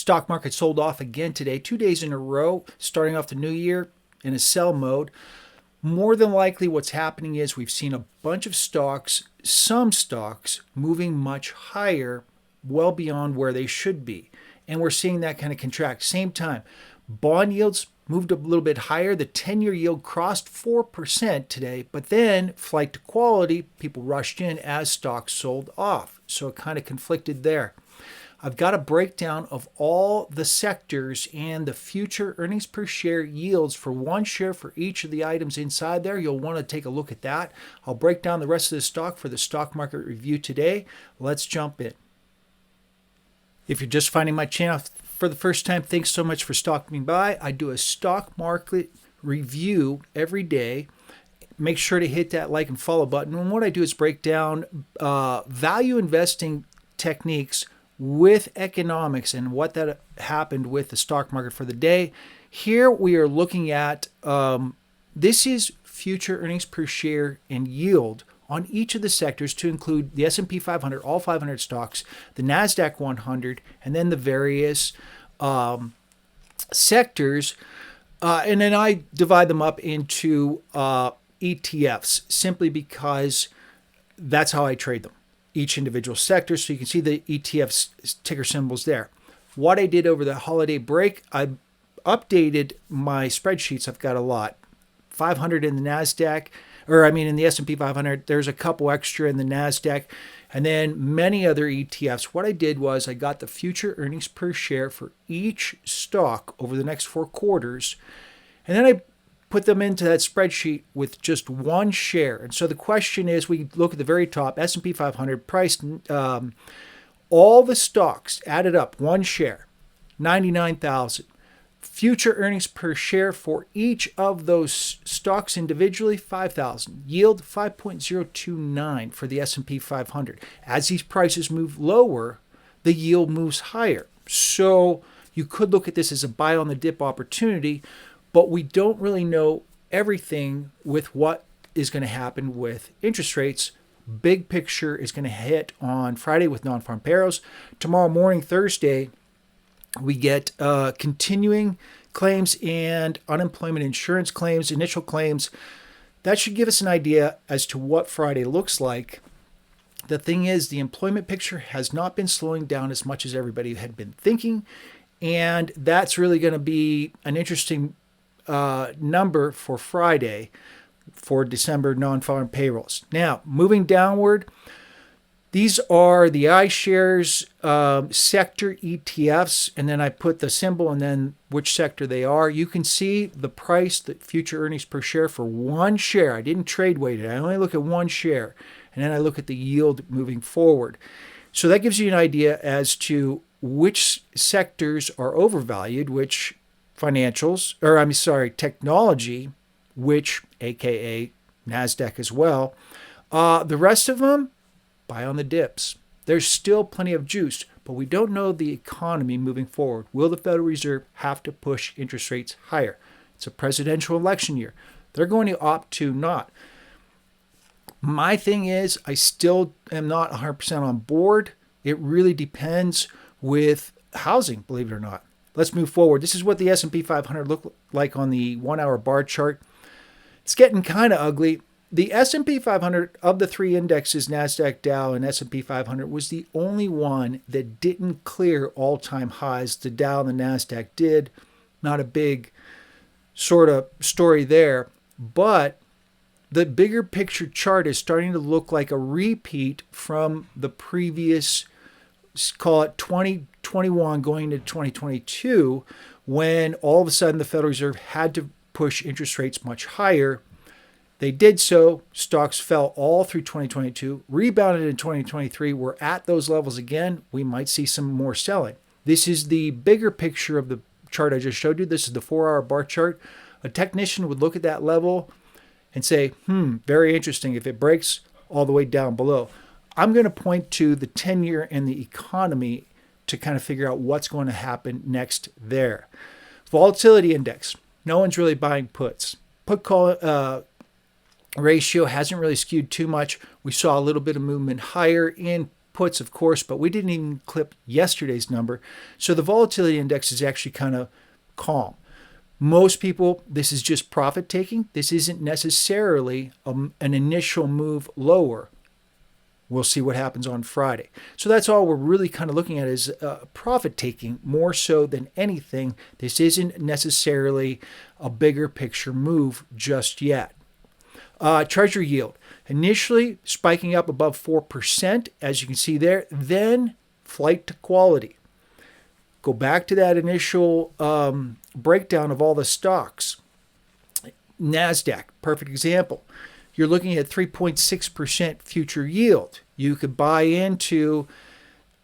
Stock market sold off again today, 2 days in a row, starting off the new year in a sell mode. More than likely, what's happening is we've seen a bunch of stocks, some stocks, moving much higher, well beyond where they should be. And we're seeing that kind of contract. Same time, bond yields moved up a little bit higher. The 10-year yield crossed 4% today, but then flight to quality, people rushed in as stocks sold off. So it kind of conflicted there. I've got a breakdown of all the sectors and the future earnings per share yields for one share for each of the items inside there. You'll want to take a look at that. I'll break down the rest of the stock for the stock market review today. Let's jump in. If you're just finding my channel for the first time, thanks so much for stopping by. I do a stock market review every day. Make sure to hit that like and follow button. And what I do is break down value investing techniques with economics and what that happened with the stock market for the day. Here we are looking at, this is future earnings per share and yield on each of the sectors to include the S&P 500, all 500 stocks, the NASDAQ 100, and then the various sectors. And then I divide them up into ETFs simply because that's how I trade them, each individual sector. So you can see the ETF's ticker symbols there. What I did over the holiday break, I updated my spreadsheets. I've got a lot. 500 in the NASDAQ, in the S&P 500. There's a couple extra in the NASDAQ. And then many other ETFs. What I did was I got the future earnings per share for each stock over the next 4 quarters. And then I put them into that spreadsheet with just one share. And so the question is, we look at the very top, S&P 500 priced, all the stocks added up, one share, 99,000. Future earnings per share for each of those stocks individually, 5,000. Yield 5.029 for the S&P 500. As these prices move lower, the yield moves higher. So you could look at this as a buy on the dip opportunity, but we don't really know everything with what is going to happen with interest rates. Big picture is going to hit on Friday with non-farm payrolls. Tomorrow morning, Thursday, we get continuing claims and unemployment insurance claims, initial claims. That should give us an idea as to what Friday looks like. The thing is, the employment picture has not been slowing down as much as everybody had been thinking. And that's really going to be an interesting number for Friday for December non-farm payrolls. Now, moving downward, these are the iShares sector ETFs, and then I put the symbol and then which sector they are. You can see the price, the future earnings per share for one share. I didn't trade weight it. I only look at one share, and then I look at the yield moving forward. So that gives you an idea as to which sectors are overvalued, which technology, which AKA NASDAQ as well. The rest of them, buy on the dips. There's still plenty of juice, but we don't know the economy moving forward. Will the Federal Reserve have to push interest rates higher? It's a presidential election year. They're going to opt to not. My thing is, I still am not 100% on board. It really depends with housing, believe it or not. Let's move forward. This is what the S&P 500 looked like on the 1-hour bar chart. It's getting kind of ugly. The S&P 500 of the 3 indexes, NASDAQ, Dow, and S&P 500, was the only one that didn't clear all-time highs. The Dow and the NASDAQ did. Not a big sort of story there. But the bigger picture chart is starting to look like a repeat from the previous, call it 2021 going into 2022, when all of a sudden the Federal Reserve had to push interest rates much higher. They did so. Stocks fell all through 2022, rebounded in 2023. We're at those levels again. We might see some more selling. This is the bigger picture of the chart I just showed you. This is the 4-hour bar chart. A technician would look at that level and say, very interesting if it breaks all the way down below. I'm going to point to the 10-year and the economy to kind of figure out what's going to happen next there. Volatility index. No one's really buying puts. Put call ratio hasn't really skewed too much. We saw a little bit of movement higher in puts, of course, but we didn't even clip yesterday's number. So the volatility index is actually kind of calm. Most people, this is just profit taking. This isn't necessarily an initial move lower. We'll see what happens on Friday. So that's all we're really kind of looking at is profit taking more so than anything. This isn't necessarily a bigger picture move just yet. Treasury yield initially spiking up above 4%, as you can see there, then flight to quality. Go back to that initial breakdown of all the stocks. NASDAQ, perfect example. You're looking at 3.6% future yield. You could buy into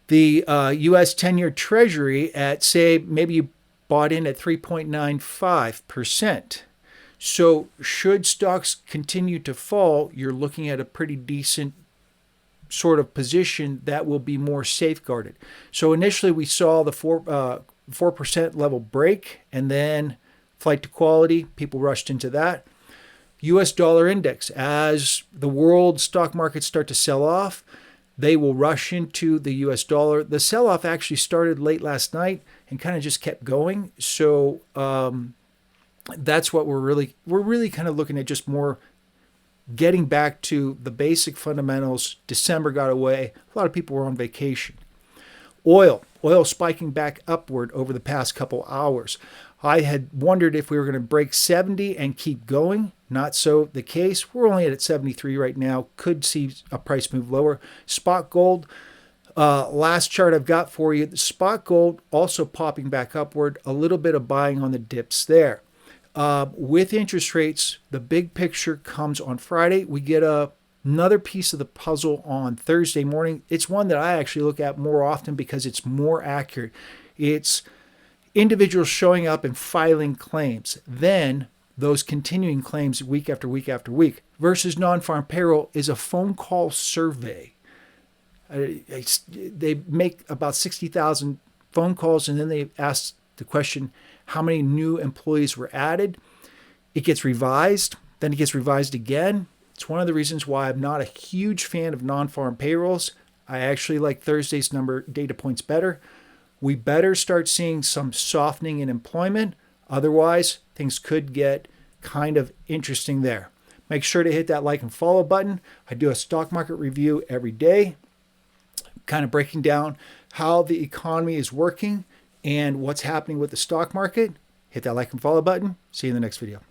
the US 10-year Treasury at, say, maybe you bought in at 3.95%. So should stocks continue to fall, you're looking at a pretty decent sort of position that will be more safeguarded. So initially we saw the 4% level break and then flight to quality. People rushed into that. US dollar index, as the world stock markets start to sell off, they will rush into the US dollar. The sell-off actually started late last night and kind of just kept going. So that's what we're really kind of looking at, just more getting back to the basic fundamentals. December got away. A lot of people were on vacation. Oil spiking back upward over the past couple hours. I had wondered if we were going to break 70 and keep going. Not so the case. We're only at 73 right now. Could see a price move lower. Spot gold, last chart I've got for you. The spot gold also popping back upward. A little bit of buying on the dips there. With interest rates, the big picture comes on Friday. We get another piece of the puzzle on Thursday morning. It's one that I actually look at more often because it's more accurate. It's individuals showing up and filing claims, then those continuing claims week after week after week, versus non-farm payroll is a phone call survey. They make about 60,000 phone calls, and then they ask the question, how many new employees were added? It gets revised, then it gets revised again. It's one of the reasons why I'm not a huge fan of non-farm payrolls. I actually like Thursday's number data points better. We better start seeing some softening in employment. Otherwise, things could get kind of interesting there. Make sure to hit that like and follow button. I do a stock market review every day, kind of breaking down how the economy is working and what's happening with the stock market. Hit that like and follow button. See you in the next video.